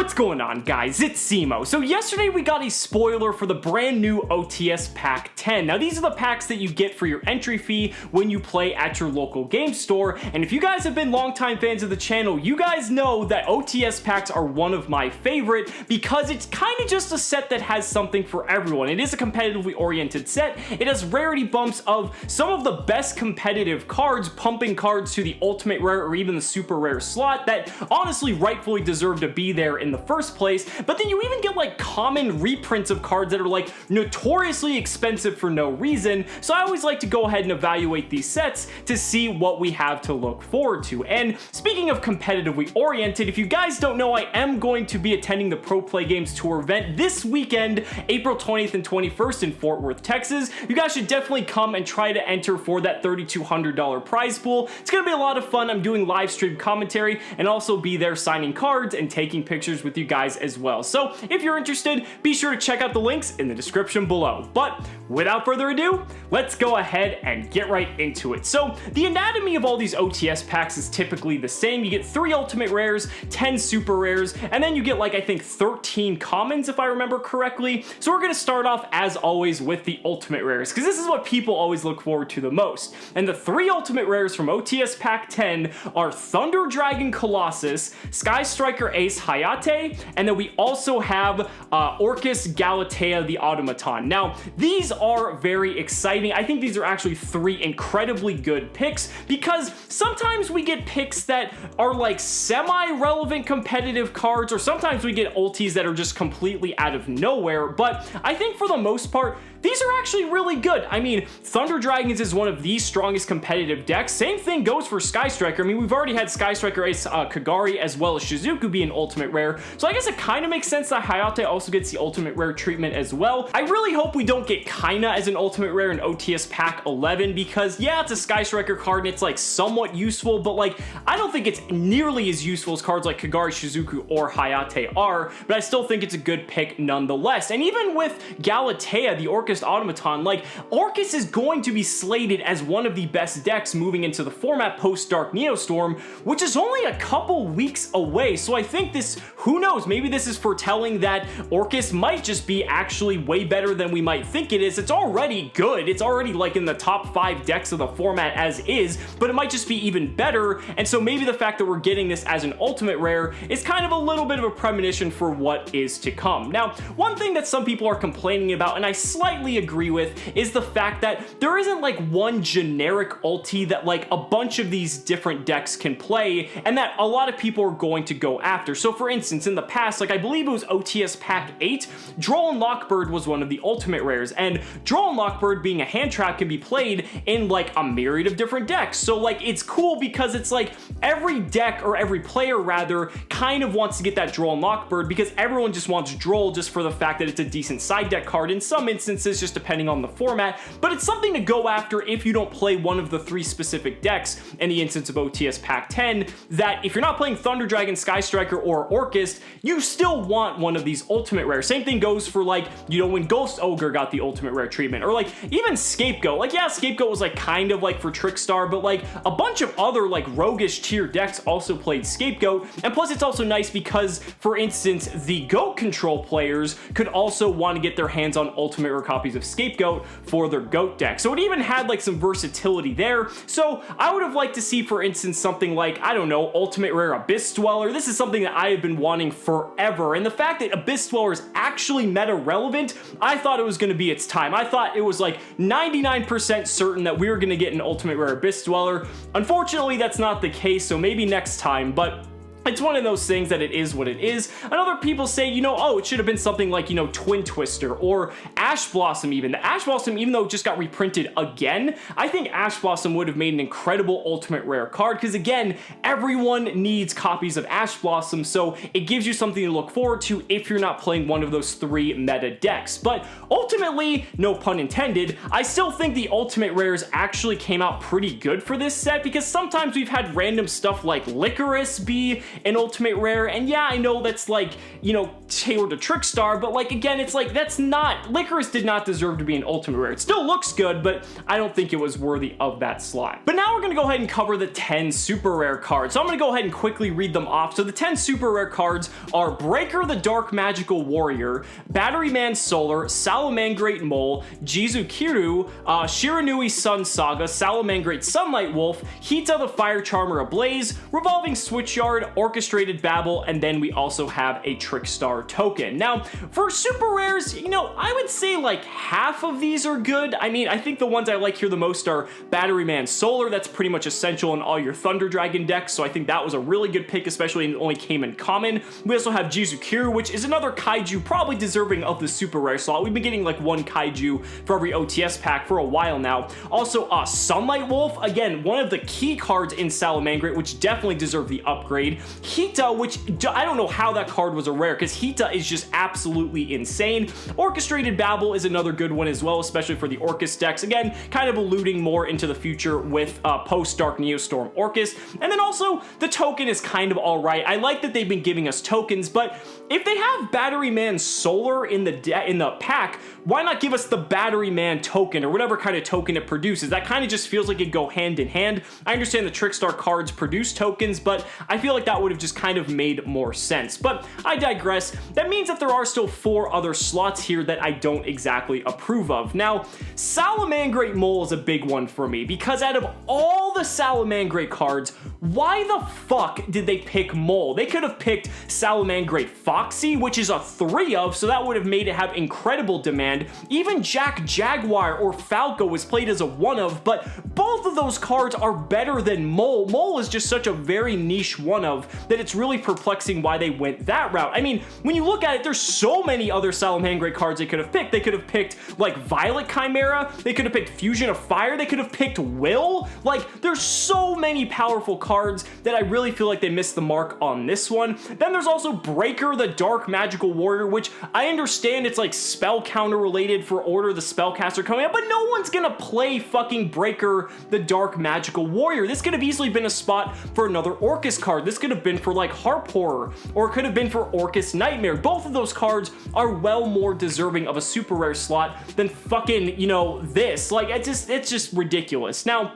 What's going on, guys? It's Cimo. So yesterday we got a spoiler for the brand new OTS Pack 10. Now these are the packs that you get for your entry fee when you play at your local game store. And if you guys have been longtime fans of the channel, you guys know that OTS packs are one of my favorite because it's kind of just a set that has something for everyone. It is a competitively oriented set. It has rarity bumps of some of the best competitive cards, pumping cards to the ultimate rare or even the super rare slot that honestly rightfully deserve to be there in the first place. But then you even get like common reprints of cards that are like notoriously expensive for no reason. So I always like to go ahead and evaluate these sets to see what we have to look forward to. And speaking of competitively oriented, if you guys don't know, I am going to be attending the Pro Play Games Tour event this weekend, April 20th and 21st in Fort Worth, Texas. You guys should definitely come and try to enter for that $3,200 prize pool. It's gonna be a lot of fun. I'm doing live stream commentary and also be there signing cards and taking pictures with you guys as well. So if you're interested, be sure to check out the links in the description below. But without further ado, let's go ahead and get right into it. So the anatomy of all these OTS packs is typically the same. You get 3 ultimate rares, 10 super rares, and then you get like I think 13 commons if I remember correctly. So we're gonna start off as always with the ultimate rares because this is what people always look forward to the most. And the 3 ultimate rares from OTS Pack 10 are Thunder Dragon Colossus, Sky Striker Ace Hayate, and then we also have Orcust Galatea the Automaton. Now these are very exciting. I think these are actually 3 incredibly good picks because sometimes we get picks that are like semi-relevant competitive cards, or sometimes we get ultis that are just completely out of nowhere, but I think for the most part these are actually really good. I mean, Thunder Dragons is one of the strongest competitive decks. Same thing goes for Sky Striker. I mean, we've already had Sky Striker Ace Kagari as well as Shizuku be an ultimate rare, so I guess it kind of makes sense that Hayate also gets the ultimate rare treatment as well. I really hope we don't get Kaina as an ultimate rare in OTS Pack 11 because yeah, it's a Sky Striker card and it's like somewhat useful, but like I don't think it's nearly as useful as cards like Kagari, Shizuku, or Hayate are, but I still think it's a good pick nonetheless. And even with Galatea, the Orcust Automaton, like Orcust is going to be slated as one of the best decks moving into the format post Dark Neostorm, which is only a couple weeks away. So I think this, who knows, maybe this is foretelling that Orcust might just be actually way better than we might think it is. It's already good. It's already like in the top 5 decks of the format as is, but it might just be even better. And so maybe the fact that we're getting this as an ultimate rare is kind of a little bit of a premonition for what is to come. Now, one thing that some people are complaining about, and I slightly agree with, is the fact that there isn't like one generic ulti that like a bunch of these different decks can play and that a lot of people are going to go after. So for instance, in the past, like I believe it was OTS Pack 8, Droll and Lockbird was one of the ultimate rares, and Droll and Lockbird being a hand trap can be played in like a myriad of different decks. So like it's cool because it's like every deck, or every player rather, kind of wants to get that Droll and Lockbird because everyone just wants Droll just for the fact that it's a decent side deck card in some instances, just depending on the format, but it's something to go after if you don't play one of the 3 specific decks in the instance of OTS Pack 10, that if you're not playing Thunder Dragon, Sky Striker, or Orcust, you still want one of these ultimate rares. Same thing goes for like, you know, when Ghost Ogre got the ultimate rare treatment, or like even Scapegoat. Like yeah, Scapegoat was like kind of like for Trickstar, but like a bunch of other like roguish tier decks also played Scapegoat, and plus it's also nice because, for instance, the Goat control players could also want to get their hands on ultimate rare copies of Scapegoat for their Goat deck. So it even had like some versatility there. So I would have liked to see, for instance, something like, I don't know, ultimate rare Abyss Dweller. This is something that I have been wanting forever, and the fact that Abyss Dweller is actually meta relevant, I thought it was going to be its time. I thought it was like 99% certain that we were going to get an ultimate rare Abyss Dweller. Unfortunately, that's not the case, so maybe next time, but it's one of those things that it is what it is. And other people say, you know, oh, it should have been something like, you know, Twin Twister or Ash Blossom even. The Ash Blossom, even though it just got reprinted again, I think Ash Blossom would have made an incredible ultimate rare card because, again, everyone needs copies of Ash Blossom, so it gives you something to look forward to if you're not playing one of those 3 meta decks. But ultimately, no pun intended, I still think the ultimate rares actually came out pretty good for this set because sometimes we've had random stuff like Licorice be an ultimate rare, and yeah, I know that's like, you know, tailored to Trickstar, but like, again, it's like, that's not, Licorice did not deserve to be an ultimate rare. It still looks good, but I don't think it was worthy of that slot. But now we're gonna go ahead and cover the 10 super rare cards. So I'm gonna go ahead and quickly read them off. So the 10 super rare cards are Breaker the Dark Magical Warrior, Batteryman Solar, Salamangrate Mole, Jizukiru, Shiranui Sun Saga, Salamangrate Sunlight Wolf, Hita the Fire Charmer Ablaze, Revolving Switchyard, Orchestrated Babble, and then we also have a Trickstar token. Now, for super rares, you know, I would say like half of these are good. I mean, I think the ones I like here the most are Batteryman Solar. That's pretty much essential in all your Thunder Dragon decks, so I think that was a really good pick, especially when it only came in common. We also have Jizukiru, which is another kaiju probably deserving of the super rare slot. We've been getting like one kaiju for every OTS pack for a while now. Also, Sunlight Wolf, again, one of the key cards in Salamangrate, which definitely deserve the upgrade. Hita, which I don't know how that card was a rare, because Hita is just absolutely insane. Orchestrated Babble is another good one as well, especially for the Orcust decks. Again, kind of alluding more into the future with post-Dark Neostorm Orcust. And then also, the token is kind of alright. I like that they've been giving us tokens, but if they have Batteryman Solar in the pack, why not give us the Batteryman token, or whatever kind of token it produces? That kind of just feels like it go hand in hand. I understand the Trickstar cards produce tokens, but I feel like that would have just kind of made more sense. But I digress. That means that there are still 4 other slots here that I don't exactly approve of. Now, Salamangrate Mole is a big one for me, because out of all the Salamangrate cards, why the fuck did they pick Mole? They could have picked Salamangrate Foxy, which is a 3 of, so that would have made it have incredible demand. Even Jack Jaguar or Falco was played as a 1 of, but both of those cards are better than Mole. Mole is just such a very niche 1 of that it's really perplexing why they went that route. I mean, when you look at it, there's so many other Salamangrate cards they could have picked. They could have picked like Violet Chimera, they could have picked Fusion of Fire, they could have picked Will. Like, there's so many powerful cards that I really feel like they missed the mark on this one. Then there's also Breaker the Dark Magical Warrior, which I understand it's like spell counter related for Order the Spellcaster coming up, but no one's gonna play fucking Breaker the Dark Magical Warrior. This could have easily been a spot for another Orcust card. This could have been for like Harp Horror, or it could have been for Orcust Nightmare. Both of those cards are well more deserving of a super rare slot than fucking, you know, this. Like, it's just ridiculous. Now,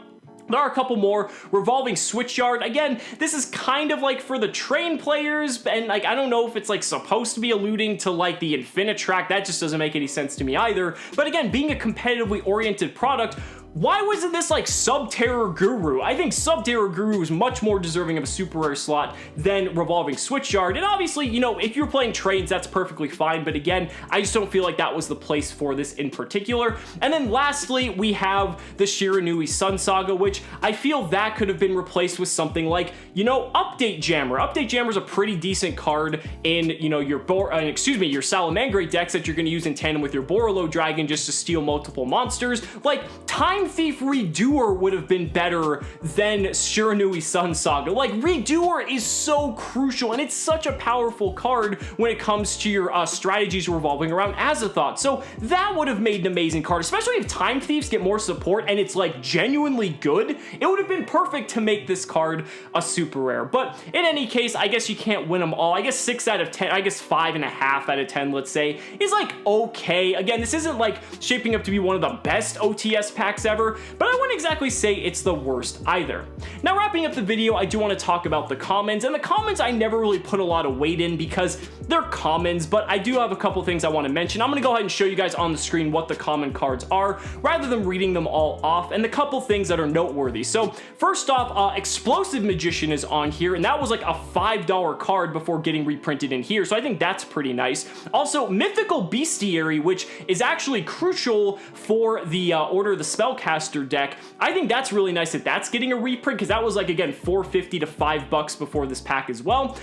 there are a couple more. Revolving Switchyard. Again, this is kind of like for the train players, and like, I don't know if it's like supposed to be alluding to like the Infinitrack. That just doesn't make any sense to me either. But again, being a competitively oriented product, why wasn't this like Subterror Guru? I think Subterror Guru is much more deserving of a super rare slot than Revolving Switchyard. And obviously, you know, if you're playing trains, that's perfectly fine. But again, I just don't feel like that was the place for this in particular. And then lastly, we have the Shiranui Sun Saga, which I feel that could have been replaced with something like, you know, Update Jammer. Update Jammer is a pretty decent card in, you know, your your Salamangrate decks that you're going to use in tandem with your Borolo Dragon just to steal multiple monsters. Like, Time Thief Redoer would have been better than Shiranui Sun Saga. Like, Redoer is so crucial, and it's such a powerful card when it comes to your strategies revolving around Azathoth. So that would have made an amazing card, especially if Time Thieves get more support and it's like genuinely good. It would have been perfect to make this card a super rare. But in any case, I guess you can't win them all. I guess 6 out of 10, I guess 5.5 out of 10, let's say, is like okay. Again, this isn't like shaping up to be one of the best OTS packs ever, but I wouldn't exactly say it's the worst either. Now, wrapping up the video, I do want to talk about the commons, and the commons I never really put a lot of weight in because they're commons, but I do have a couple things I want to mention. I'm going to go ahead and show you guys on the screen what the common cards are, rather than reading them all off, and the couple things that are noteworthy. So, first off, Explosive Magician is on here, and that was like a $5 card before getting reprinted in here, so I think that's pretty nice. Also, Mythical Bestiary, which is actually crucial for the Order of the Spellcaster deck. I think that's really nice that that's getting a reprint, because that was like, again, $4.50 to $5 before this pack as well.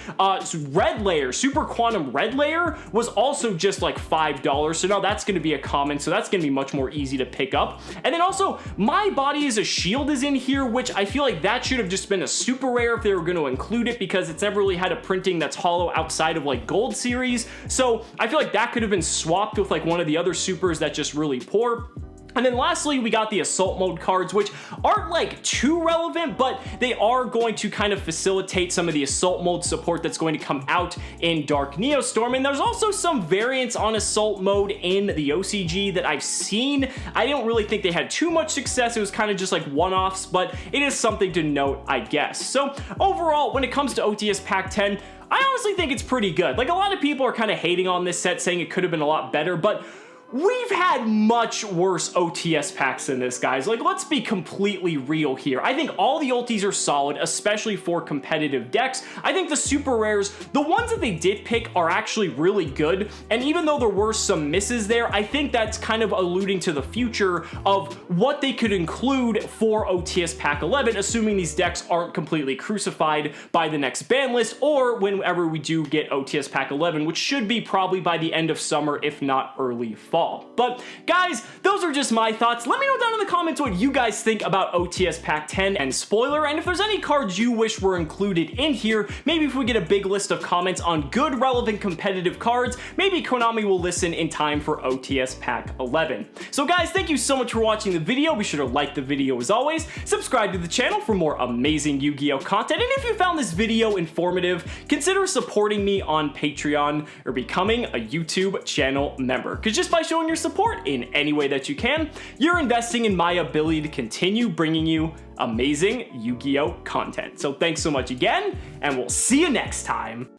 So Red Layer, Super Quantum Red Layer was also just like $5, so now that's going to be a common, so that's going to be much more easy to pick up. And then also, My Body is a Shield is in here, which I feel like that should have just been a super rare if they were going to include it, because it's never really had a printing that's hollow outside of like Gold Series, so I feel like that could have been swapped with like one of the other supers that's just really poor. And then lastly, we got the assault mode cards, which aren't like too relevant, but they are going to kind of facilitate some of the assault mode support that's going to come out in Dark Neostorm. And there's also some variants on assault mode in the OCG that I've seen. I don't really think they had too much success. It was kind of just like one-offs, but it is something to note, I guess. So overall, when it comes to OTS Pack 10, I honestly think it's pretty good. Like, a lot of people are kind of hating on this set, saying it could have been a lot better, but we've had much worse OTS packs than this, guys. Like, let's be completely real here. I think all the ultis are solid, especially for competitive decks. I think the super rares, the ones that they did pick, are actually really good. And even though there were some misses there, I think that's kind of alluding to the future of what they could include for OTS Pack 11, assuming these decks aren't completely crucified by the next ban list, or whenever we do get OTS Pack 11, which should be probably by the end of summer, if not early fall. But guys, those are just my thoughts. Let me know down in the comments what you guys think about OTS Pack 10 and spoiler, and if there's any cards you wish were included in here. Maybe if we get a big list of comments on good, relevant, competitive cards, maybe Konami will listen in time for OTS Pack 11. So guys, thank you so much for watching the video. Be sure to like the video as always, subscribe to the channel for more amazing Yu-Gi-Oh content, and if you found this video informative, consider supporting me on Patreon or becoming a YouTube channel member, because just by showing your support in any way that you can, you're investing in my ability to continue bringing you amazing Yu-Gi-Oh content. So thanks so much again, and we'll see you next time.